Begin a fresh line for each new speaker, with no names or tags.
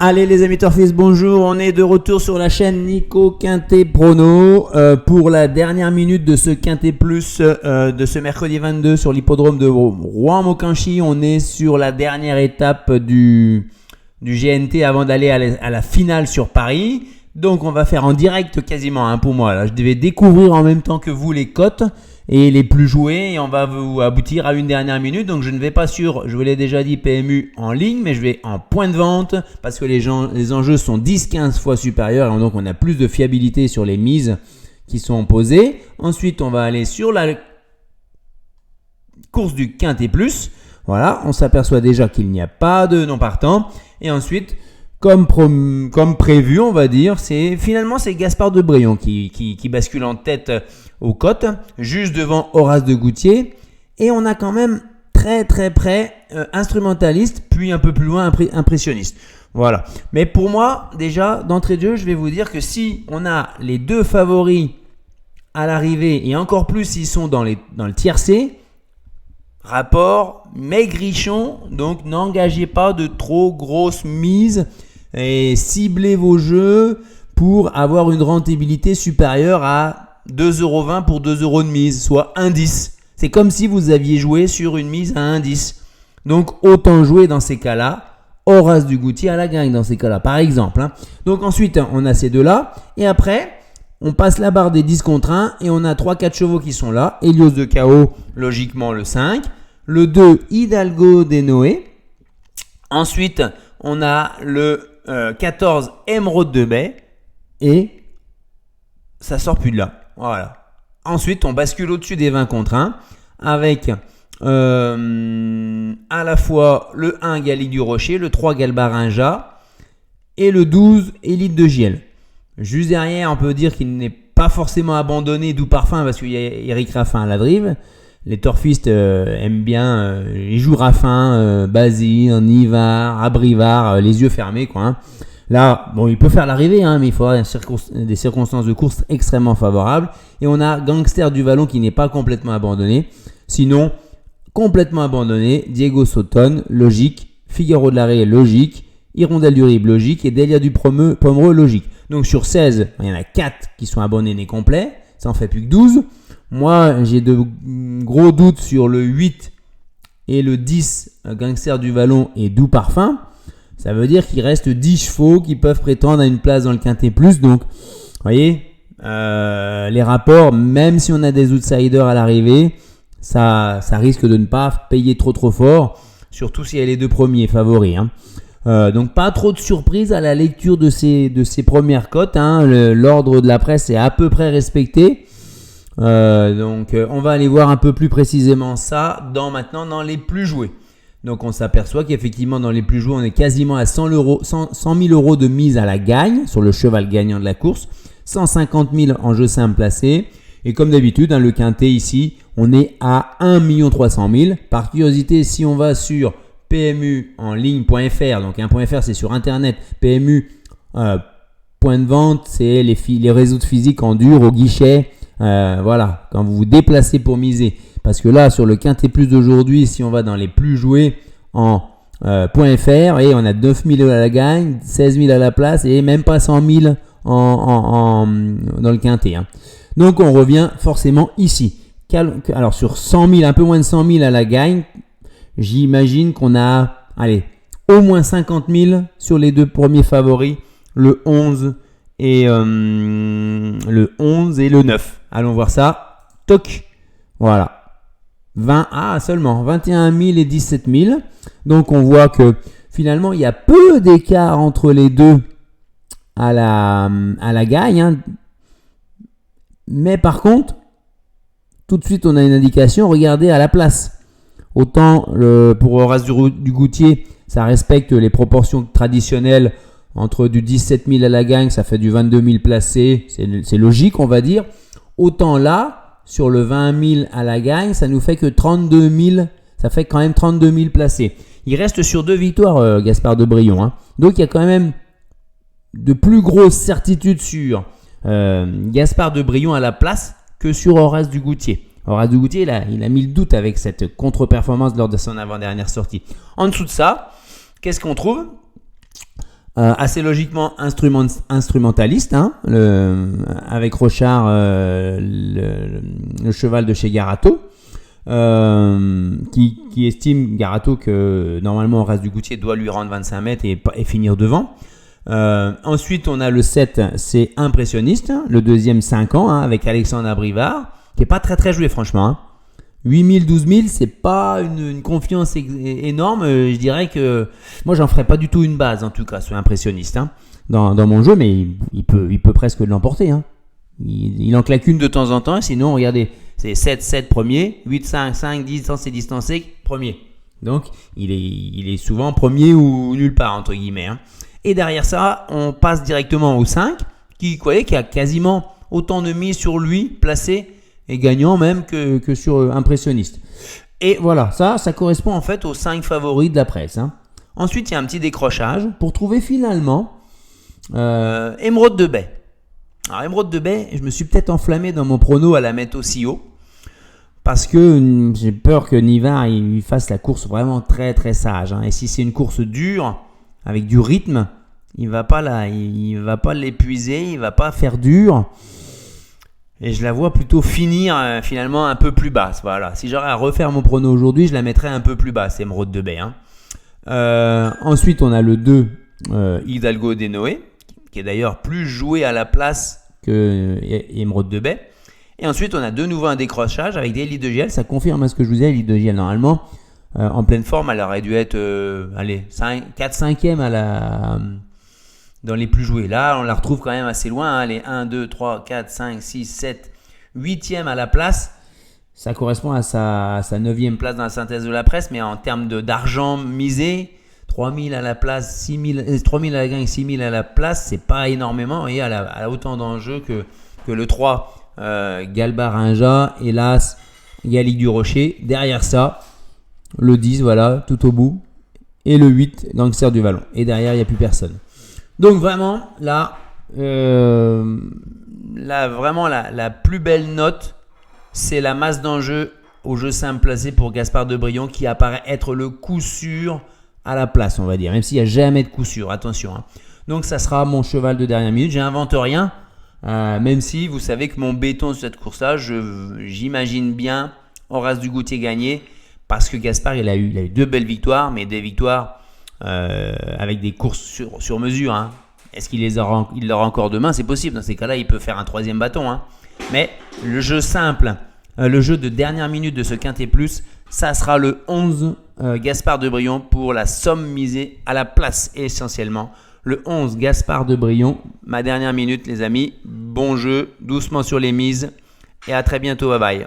Allez les amis Turfistes, bonjour, on est de retour sur la chaîne Nico Quintet Prono pour la dernière minute de ce Quintet Plus de ce mercredi 22 sur l'hippodrome de Rouen-Mauquenchy. On est sur la dernière étape du GNT avant d'aller à la finale sur Paris. Donc on va faire en direct quasiment pour moi. Là, je devais découvrir en même temps que vous les cotes et les plus joués et on va vous aboutir à une dernière minute. Donc je ne vais pas sur, je vous l'ai déjà dit, PMU en ligne, mais je vais en point de vente parce que les enjeux sont 10-15 fois supérieurs et donc on a plus de fiabilité sur les mises qui sont posées. Ensuite on va aller sur la course du Quintet Plus. Voilà, on s'aperçoit déjà qu'il n'y a pas de non partant. Et ensuite, comme prévu, on va dire, c'est Gaspard de Brion qui bascule en tête aux cotes, juste devant Horace de Goutier. Et on a quand même très très près instrumentaliste, puis un peu plus loin impressionniste. Voilà. Mais pour moi, déjà, d'entrée de jeu, je vais vous dire que si on a les deux favoris à l'arrivée, et encore plus s'ils sont dans le tiercé, rapport maigrichon, donc n'engagez pas de trop grosses mises et ciblez vos jeux pour avoir une rentabilité supérieure à 2,20€ pour 2€ de mise, soit 1,10€. C'est comme si vous aviez joué sur une mise à 1,10€. Donc autant jouer dans ces cas-là Horace du Goutier à la gagne dans ces cas-là, par exemple. Donc ensuite, on a ces deux-là. Et après, on passe la barre des 10 contre 1 et on a 3-4 chevaux qui sont là. Helios de Chaos, logiquement le 5. Le 2, Hidalgo des Noé. Ensuite, on a le 14, Émeraude de Baie. Et ça sort plus de là. Voilà. Ensuite, on bascule au-dessus des 20 contre 1 avec à la fois le 1, Gallique du Rocher, le 3, Galbarinja et le 12, Élite de Giel. Juste derrière, on peut dire qu'il n'est pas forcément abandonné, d'où Parfum, parce qu'il y a Eric Raffin à la drive. Les Turfistes aiment bien, ils jouent Raffin, Basile, Nivard, Abrivard, les yeux fermés, quoi. Là, bon, il peut faire l'arrivée, mais il faudra des circonstances de course extrêmement favorables. Et on a Gangster du Vallon qui n'est pas complètement abandonné. Sinon, complètement abandonné, Diego Sauton, logique, Figaro de l'Arrêt, logique, Hirondelle du Rib, logique, et Delia du Pomereux, logique. Donc sur 16, il y en a 4 qui sont abandonnés complets, ça en fait plus que 12. Moi, j'ai de gros doutes sur le 8 et le 10, Gangster du Vallon et Doux Parfum. Ça veut dire qu'il reste 10 chevaux qui peuvent prétendre à une place dans le Quintet Plus. Donc, vous voyez, les rapports, même si on a des outsiders à l'arrivée, ça risque de ne pas payer trop fort, surtout s'il y a les deux premiers favoris. Donc, pas trop de surprise à la lecture de ces premières cotes. L'ordre de la presse est à peu près respecté. Donc, on va aller voir un peu plus précisément ça maintenant dans les plus joués. Donc, on s'aperçoit qu'effectivement, dans les plus joués, on est quasiment à 100 000 € de mise à la gagne sur le cheval gagnant de la course, 150 000 en jeu simple placé. Et comme d'habitude, le quintet ici, on est à 1 300 000. Par curiosité, si on va sur PMU en ligne.fr, donc .fr c'est sur internet, PMU point de vente, c'est les réseaux de physique en dur au guichet. Voilà, quand vous vous déplacez pour miser. Parce que là, sur le Quintet Plus d'aujourd'hui, si on va dans les plus joués en .fr, et on a 9 000 à la gagne, 16 000 à la place et même pas 100 000 dans le Quintet. Donc, on revient forcément ici. Alors, sur 100 000, un peu moins de 100 000 à la gagne, j'imagine qu'on a, au moins 50 000 sur les deux premiers favoris, le 11 et le 9. Allons voir ça. Toc. Voilà. Seulement 21 000 et 17 000. Donc, on voit que finalement, il y a peu d'écart entre les deux à la gagne. Mais par contre, tout de suite, on a une indication. Regardez à la place. Autant pour Horace du Goutier, ça respecte les proportions traditionnelles entre du 17 000 à la gagne, ça fait du 22 000 placés. C'est logique, on va dire. Autant là, sur le 20 000 à la gagne, ça nous fait que 32 000, ça fait quand même 32 000 placés. Il reste sur 2 victoires, Gaspard de Brion. Donc il y a quand même de plus grosses certitudes sur Gaspard de Brion à la place que sur Horace du Goutier. Horace du Goutier, il a mis le doute avec cette contre-performance lors de son avant-dernière sortie. En dessous de ça, qu'est-ce qu'on trouve ? Assez logiquement instrumentaliste, hein, avec Rochard, le cheval de chez Garato, qui estime Garato que normalement Horace Dugoutier doit lui rendre 25 mètres et finir devant. Ensuite on a le 7, c'est Impressionniste, le deuxième 5 ans, hein, avec Alexandre Abrivard, qui n'est pas très très joué franchement, hein. 8000, 12000, c'est pas une confiance énorme. Je dirais que moi, j'en ferais pas du tout une base, en tout cas, sur Impressionniste, hein, dans mon jeu, mais il peut presque l'emporter, hein. Il en claque une de temps en temps, sinon, regardez, c'est 7-7 premier, 8-5, 5, distancé, premier. Donc, il est souvent premier ou nulle part, entre guillemets, hein. Et derrière ça, on passe directement au 5, qui a quasiment autant de mise sur lui, placé, et gagnant même que sur Impressionniste. Et voilà, ça correspond en fait aux 5 favoris de la presse, hein. Ensuite, il y a un petit décrochage pour trouver finalement Émeraude de Baie. Alors, Émeraude de Baie, je me suis peut-être enflammé dans mon prono à la mettre aussi haut, parce que j'ai peur que Nivard il fasse la course vraiment très très sage, hein. Et si c'est une course dure, avec du rythme, il va pas l'épuiser, il va pas faire dur. Et je la vois plutôt finir finalement un peu plus basse. Voilà. Si j'aurais à refaire mon prono aujourd'hui, je la mettrais un peu plus basse, Émeraude de Baie, hein. Ensuite, on a le 2, Hidalgo des Noé, qui est d'ailleurs plus joué à la place que Émeraude de Baie. Et ensuite, on a de nouveau un décrochage avec des Élite de Giel. Ça confirme ce que je vous disais, Élite de Giel, normalement, en pleine forme, elle aurait dû être 4-5e dans les plus joués. Là, on la retrouve quand même assez loin, hein, les 1, 2, 3, 4, 5, 6, 7, 8e à la place. Ça correspond à sa 9e place dans la synthèse de la presse, mais en termes d'argent misé, 3000 à la place, 3000 à la gagne, 6000 à la place, c'est pas énormément. Et elle a autant d'enjeux que le 3, Galbarinja, hélas, Gallique du Rocher. Derrière ça, le 10, voilà, tout au bout. Et le 8, Gangster du Vallon. Et derrière, il n'y a plus personne. Donc vraiment, là vraiment la plus belle note, c'est la masse d'enjeu au jeu simple placé pour Gaspard Debrion, qui apparaît être le coup sûr à la place, on va dire, même s'il n'y a jamais de coup sûr, attention, hein. Donc ça sera mon cheval de dernière minute, j'invente rien, même si vous savez que mon béton sur cette course-là, j'imagine bien Horace Dugoutier gagner, parce que Gaspard il a eu 2 belles victoires, mais des victoires avec des courses sur mesure, hein. Est-ce qu'il l'aura encore demain? C'est possible. Dans ces cas-là, il peut faire un 3e bâton, hein. Mais le jeu simple, le jeu de dernière minute de ce Quintet Plus, ça sera le 11 Gaspard Debrion pour la somme misée à la place essentiellement. Le 11 Gaspard Debrion, ma dernière minute les amis. Bon jeu, doucement sur les mises et à très bientôt. Bye bye.